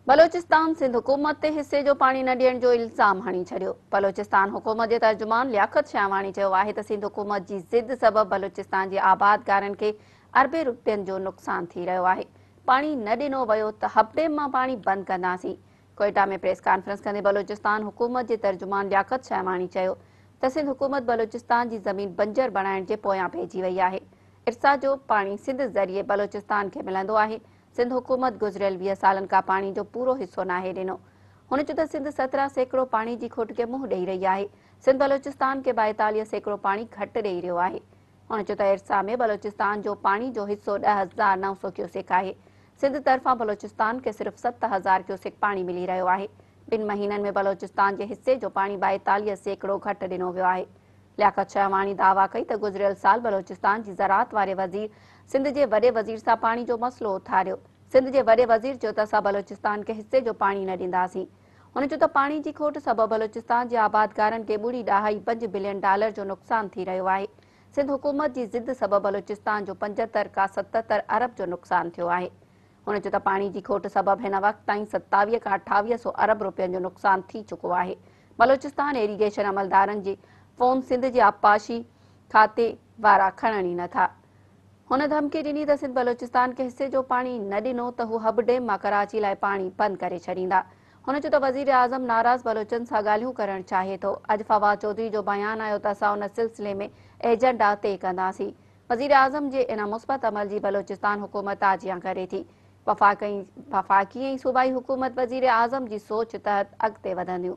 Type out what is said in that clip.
बलूचिस्तान सिंध हुकूमत ते हिस्से जो पानी न ॾियण जो इल्ज़ाम हणी छॾियो। बलूचिस्तान हुकूमत जे तर्जुमान लियाकत शाहवाणी चयो आहे त सिंध हुकूमत जी ज़िद सबबि बलूचिस्तान जे आबादगारनि खे अरबे रुपयनि जो नुक़सान थी रहियो आहे। पाणी न ॾिनो वियो त हबडेम मां पाणी बंदि कंदासीं। कोयटा में प्रेस कॉन्फ्रेंस कंदे बलूचिस्तान हुकूमत जे तर्जुमान लियाकत शाहवाणी चयो त सिंध हुकूमत बलूचिस्तान जी ज़मीन बंजर बणाइण जे पोयां पइजी वई आहे। इर्सा जो पाणी सिंध ज़रिए बलूचिस्तान खे मिलंदो आहे। सिंध हुकूमत गुज़रियल 20 सालनि खां पाणी जो पूरो हिस्सो नाहे ॾिनो। हुन चयो त सिंध 17 सैकड़ो पाणी जी खोट खे मुंहुं ॾेई रही आहे। सिंध बलूचिस्तान खे 42 सैकड़ो पाणी घटि ॾेई रहियो आहे। हुन चयो त इर्सा में बलूचिस्तान जो पाणी जो हिस्सो 10,900 क्यूसेक आहे। सिंध तरफ़ां बलूचिस्तान खे सिर्फ़ 7,000 क्यूसेक पाणी मिली रहियो आहे। 2 महीननि में बलूचिस्तान जे हिस्से जो पाणी 42 सैकड़ो घटि ॾिनो वियो आहे। लियाकत शाहवाणी दावा कई त गुज़रियल साल बलूचिस्तान जी ज़राअत वारे वज़ीर सिंध जे वॾे वज़ीर सां पाणी जो मसइलो उथारियो। सिंध जे वॾे वज़ीर चयो त असां बलूचिस्तान खे हिस्से जो पाणी न ॾींदासीं। हुन चयो त पाणी जी खोट सबबि बलूचिस्तान जे आबादगारनि खे $5 बिलियन जो नुक़सान थी रहियो आहे। सिंध हुकूमत जी ज़िद सबबि बलूचिस्तान जो 75 खां 77 अरब जो नुक़सान थियो आहे। हुन चयो त पाणी जी खोट सबबि हिन वक़्त ताईं 27 खां 2800 अरब रुपयनि जो नुक़सान थी चुको आहे। बलूचिस्तान इरीगेशन अमलदारनि जी फ़ोन सिंध जे आबपाशी खाते वारा खणनि ई नथा। हुन धमकी ॾिनी त सिंध बलूचिस्तान खे हिस्से जो पाणी न ॾिनो त हू हबडेम मां कराची लाइ पाणी बंदि करे छॾींदा। हुन चयो त वज़ीर आज़म नाराज़ बलूचनि सां ॻाल्हियूं करणु चाहे थो। अॼु फवाद चौधरी जो बयानु आयो त असां उन सिलसिले में एजेंडा तइ कंदासीं। वज़ीर आज़म जे इन मुस्बत अमल जी बलूचिस्तान हुकूमत आजियां करे थी। वफ़ाक़ी ऐं सूबाई हुकूमत वज़ीर आज़म जी सोच तहत अॻिते वधंदियूं।